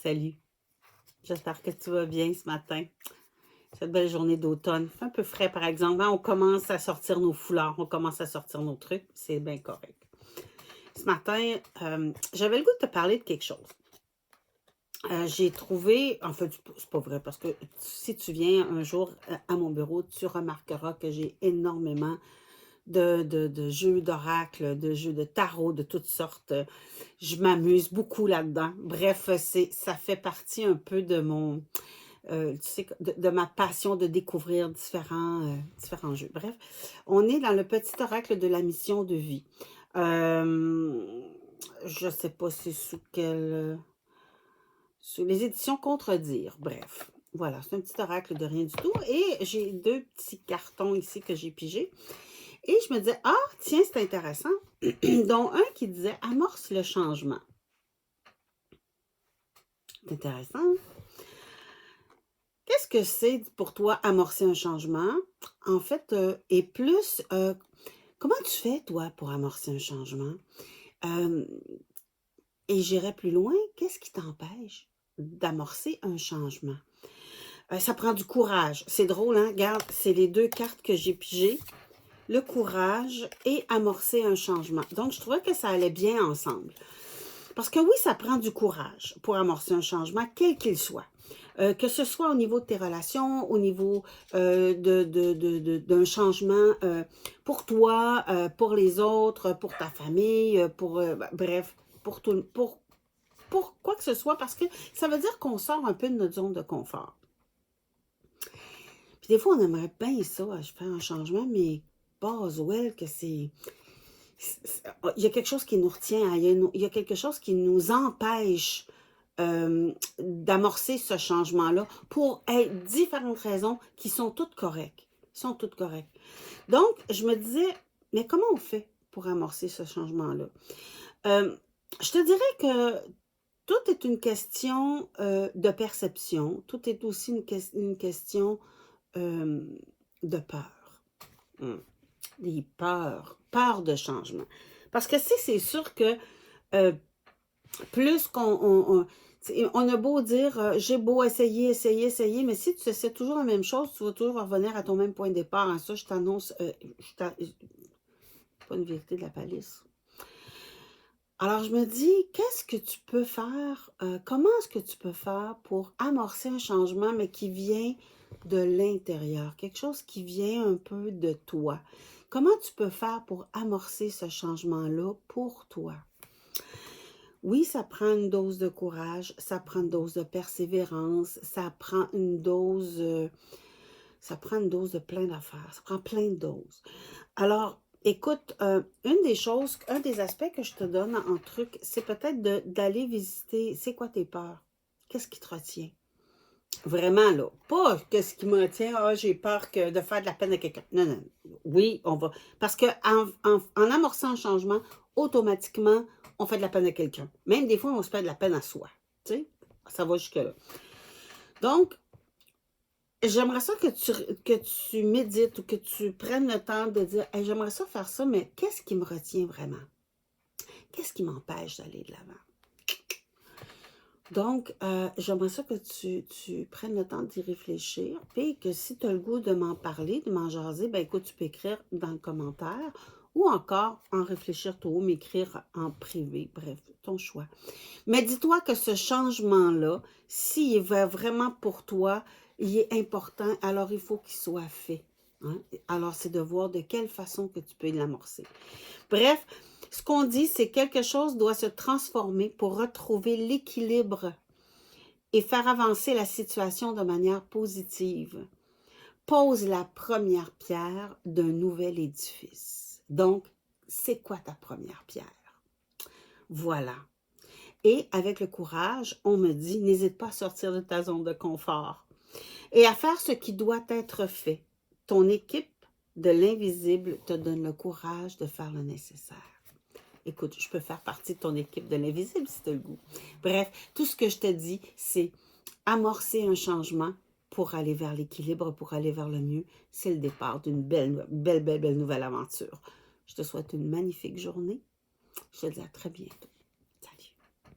Salut, j'espère que tu vas bien ce matin. Cette belle journée d'automne. Il fait un peu frais par exemple. Hein, on commence à sortir nos foulards, on commence à sortir nos trucs. C'est bien correct. Ce matin, j'avais le goût de te parler de quelque chose. J'ai trouvé, en fait, c'est pas vrai, parce que si tu viens un jour à mon bureau, tu remarqueras que j'ai énormément de jeux d'oracle, de jeux de tarot, de toutes sortes. Je m'amuse beaucoup là-dedans. Bref, ça fait partie un peu de mon, tu sais, de ma passion de découvrir différents jeux. Bref, on est dans le petit oracle de la mission de vie. Je ne sais pas c'est sous les éditions Contredire. Bref, voilà, c'est un petit oracle de rien du tout. Et j'ai deux petits cartons ici que j'ai pigés. Et je me disais, ah, tiens, c'est intéressant. Dont un qui disait, amorce le changement. C'est intéressant. Qu'est-ce que c'est pour toi amorcer un changement? En fait, et plus, comment tu fais, toi, pour amorcer un changement? Euh, et j'irai plus loin, qu'est-ce qui t'empêche d'amorcer un changement? Ça prend du courage. C'est drôle, hein? Regarde, c'est les deux cartes que j'ai pigées. Le courage et amorcer un changement. Donc, je trouvais que ça allait bien ensemble. Parce que oui, ça prend du courage pour amorcer un changement, quel qu'il soit. Que ce soit au niveau de tes relations, au niveau d'un changement pour toi, pour les autres, pour ta famille, bref, pour quoi que ce soit, parce que ça veut dire qu'on sort un peu de notre zone de confort. Puis des fois, on aimerait bien ça, je fais un changement, mais Boswell, que c'est... Il y a quelque chose qui nous retient, il y a quelque chose qui nous empêche d'amorcer ce changement-là pour différentes raisons qui sont toutes correctes. Donc, je me disais, mais comment on fait pour amorcer ce changement-là? Je te dirais que tout est une question de perception. Tout est aussi une question de peur. Des peurs de changement. Parce que si c'est sûr que plus on a beau dire, j'ai beau essayer, mais si tu essaies toujours la même chose, tu vas toujours revenir à ton même point de départ. Hein. Ça, je t'annonce, pas une vérité de la palisse. Alors, je me dis, qu'est-ce que tu peux faire, comment est-ce que tu peux faire pour amorcer un changement, mais qui vient de l'intérieur, quelque chose qui vient un peu de toi. Comment tu peux faire pour amorcer ce changement-là pour toi? Oui, ça prend une dose de courage, ça prend une dose de persévérance, ça prend une dose de plein d'affaires, ça prend plein de doses. Alors, écoute, une des choses, un des aspects que je te donne en truc, c'est peut-être d'aller visiter, c'est quoi tes peurs? Qu'est-ce qui te retient? Vraiment, là, pas qu'est-ce qui me retient, ah, j'ai peur de faire de la peine à quelqu'un. Non, non, oui, on va. Parce qu'en amorçant un changement, automatiquement, on fait de la peine à quelqu'un. Même des fois, on se fait de la peine à soi. Tu sais, ça va jusque-là. Donc, j'aimerais ça que tu médites ou que tu prennes le temps de dire, hey, j'aimerais ça faire ça, mais qu'est-ce qui me retient vraiment? Qu'est-ce qui m'empêche d'aller de l'avant? Donc, j'aimerais ça que tu prennes le temps d'y réfléchir, puis que si tu as le goût de m'en parler, de m'en jaser, ben écoute, tu peux écrire dans le commentaire ou encore en réfléchir tôt, m'écrire en privé, bref, ton choix. Mais dis-toi que ce changement-là, s'il va vraiment pour toi, il est important, alors il faut qu'il soit fait. Hein? Alors, c'est de voir de quelle façon que tu peux l'amorcer. Bref, ce qu'on dit, c'est que quelque chose doit se transformer pour retrouver l'équilibre et faire avancer la situation de manière positive. Pose la première pierre d'un nouvel édifice. Donc, c'est quoi ta première pierre? Voilà. Et avec le courage, on me dit, n'hésite pas à sortir de ta zone de confort et à faire ce qui doit être fait. Ton équipe de l'invisible te donne le courage de faire le nécessaire. Écoute, je peux faire partie de ton équipe de l'invisible si tu as le goût. Bref, tout ce que je te dis, c'est amorcer un changement pour aller vers l'équilibre, pour aller vers le mieux. C'est le départ d'une belle nouvelle aventure. Je te souhaite une magnifique journée. Je te dis à très bientôt.